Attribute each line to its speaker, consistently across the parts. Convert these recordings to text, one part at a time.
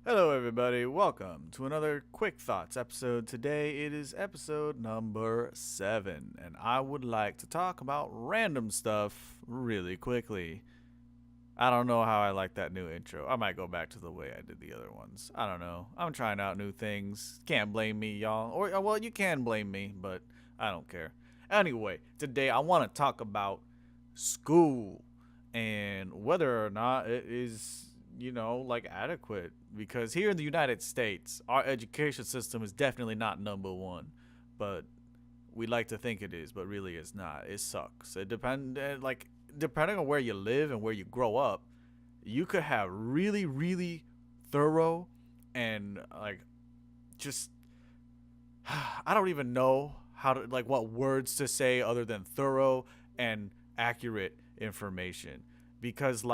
Speaker 1: Hello, everybody. Welcome to another Quick Thoughts episode. Today it is episode number 7, and I would like to talk about random stuff really quickly. I don't know how I like that new intro. I might go back to the way I did the other ones. I don't know. I'm trying out new things. Can't blame me, y'all. Or, well, you can blame me, but I don't care. Anyway, today I want to talk about school and whether or not it is, like adequate. Because here in the United States, our education system is definitely not number one. But we like to think it is, but really it's not. It sucks. Depending on where you live and where you grow up, you could have really, really thorough and just I don't even know how to what words to say other than thorough and accurate information because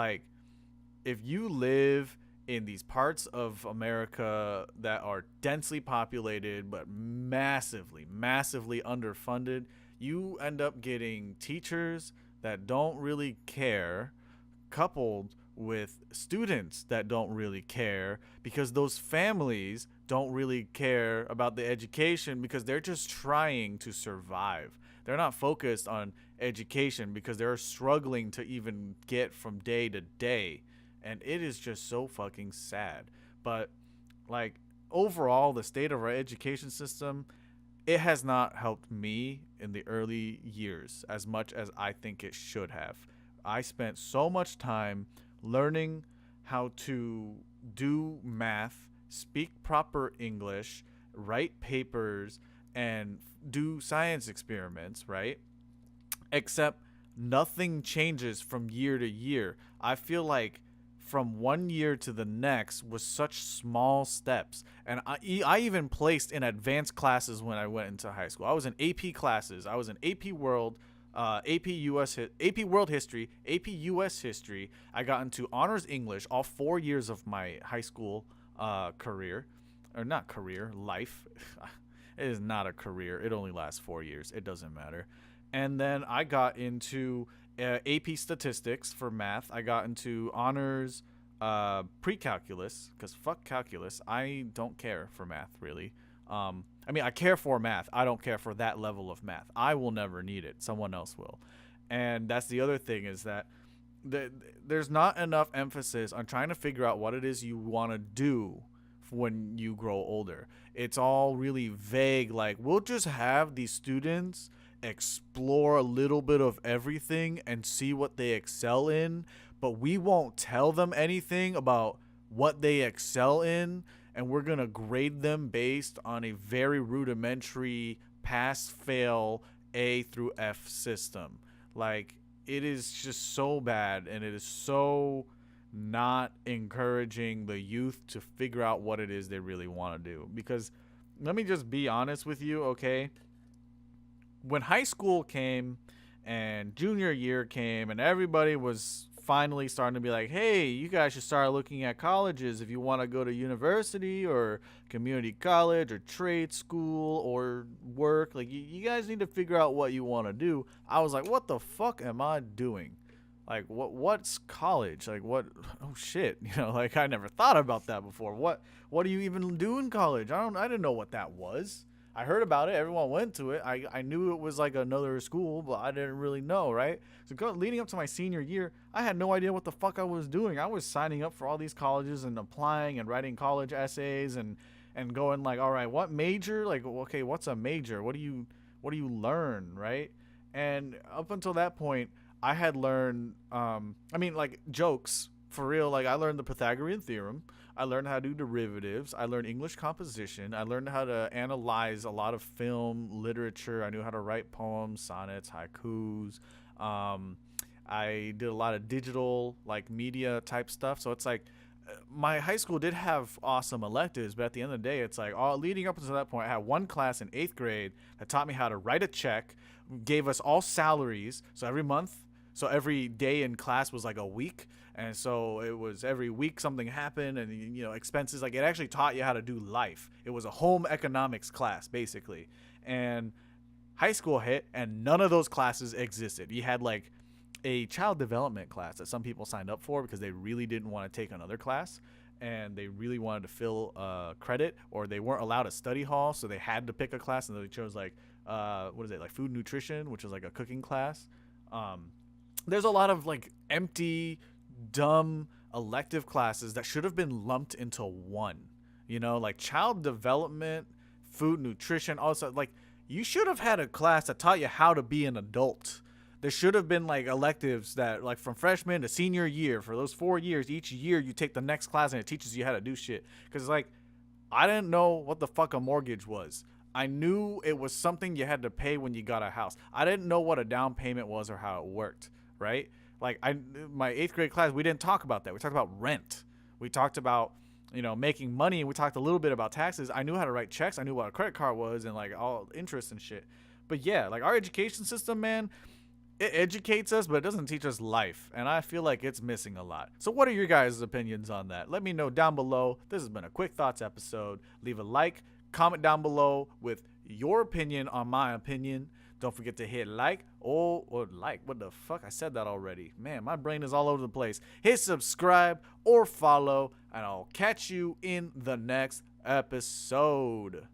Speaker 1: if you live in these parts of America that are densely populated but massively underfunded, you end up getting teachers that don't really care, coupled with students that don't really care because those families don't really care about the education because they're just trying to survive. They're not focused on education because they're struggling to even get from day to day. And it is just so fucking sad. But like overall, the state of our education system, it has not helped me in the early years as much as I think it should have. I spent so much time learning how to do math, speak proper English, write papers, and do science experiments, right? Except nothing changes from year to year. I feel like from one year to the next was such small steps. And I even placed in advanced classes when I went into high school. I was in AP classes. I was in AP World, AP World History, AP US History. I got into honors English all 4 years of my high school career, or not career, life. It is not a career. It only lasts 4 years. It doesn't matter. And then I got into AP Statistics for math. I got into honors pre-calculus because fuck calculus. I don't care for math really. I mean, I care for math. I don't care for that level of math. I will never need it. Someone else will. And that's the other thing is that there's not enough emphasis on trying to figure out what it is you want to do when you grow older. It's all really vague. Like, we'll just have these students explore a little bit of everything and see what they excel in, but we won't tell them anything about what they excel in, and we're going to grade them based on a very rudimentary pass fail A through F system. Like, it is just so bad, and it is so not encouraging the youth to figure out what it is they really want to do. Because let me just be honest with you, okay? When high school came and junior year came and everybody was finally starting to be like, hey, you guys should start looking at colleges if you want to go to university or community college or trade school or work. Like, you guys need to figure out what you want to do. I was like, what the fuck am I doing? Like, what's college? Like, what? Oh shit, like, I never thought about that before. What do you even do in college? I didn't know what that was. I heard about it. Everyone went to it. I knew it was like another school, but I didn't really know, right? So leading up to my senior year, I had no idea what the fuck I was doing. I was signing up for all these colleges and applying and writing college essays and going like, all right, what major? Like, okay, what's a major? What do you learn, right? And up until that point, I had learned, I mean, like, jokes for real. Like, I learned the Pythagorean theorem. I learned how to do derivatives. I learned English composition. I learned how to analyze a lot of film, literature. I knew how to write poems, sonnets, haikus. Um, I did a lot of digital, like, media type stuff. So it's like my high school did have awesome electives, but at the end of the day, it's like all leading up until that point, I had one class in eighth grade that taught me how to write a check, gave us all salaries. So every month, so every day in class was like a week, and so it was every week something happened, and expenses. Like, it actually taught you how to do life. It was a home economics class basically, and high school hit, and none of those classes existed. You had like a child development class that some people signed up for because they really didn't want to take another class. and they really wanted to fill credit, or they weren't allowed to study hall, so they had to pick a class, and they chose like what is it, like food nutrition, which is like a cooking class. There's a lot of like empty, dumb elective classes that should have been lumped into one. Like child development, food nutrition, also like you should have had a class that taught you how to be an adult. There should have been like electives that like from freshman to senior year, for those 4 years, each year you take the next class and it teaches you how to do shit. Because like I didn't know what the fuck a mortgage was. I knew it was something you had to pay when you got a house. I didn't know what a down payment was or how it worked, right? Like my 8th grade class, we didn't talk about that. We talked about rent. We talked about making money, and we talked a little bit about taxes. I knew how to write checks. I knew what a credit card was and like all interest and shit. But yeah, like our education system, man, it educates us, but it doesn't teach us life. And I feel like it's missing a lot. So what are your guys' opinions on that? Let me know down below. This has been a Quick Thoughts episode. Leave a like, comment down below with your opinion on my opinion. Don't forget to hit like. Or like. What the fuck? I said that already. Man, my brain is all over the place. Hit subscribe or follow, and I'll catch you in the next episode.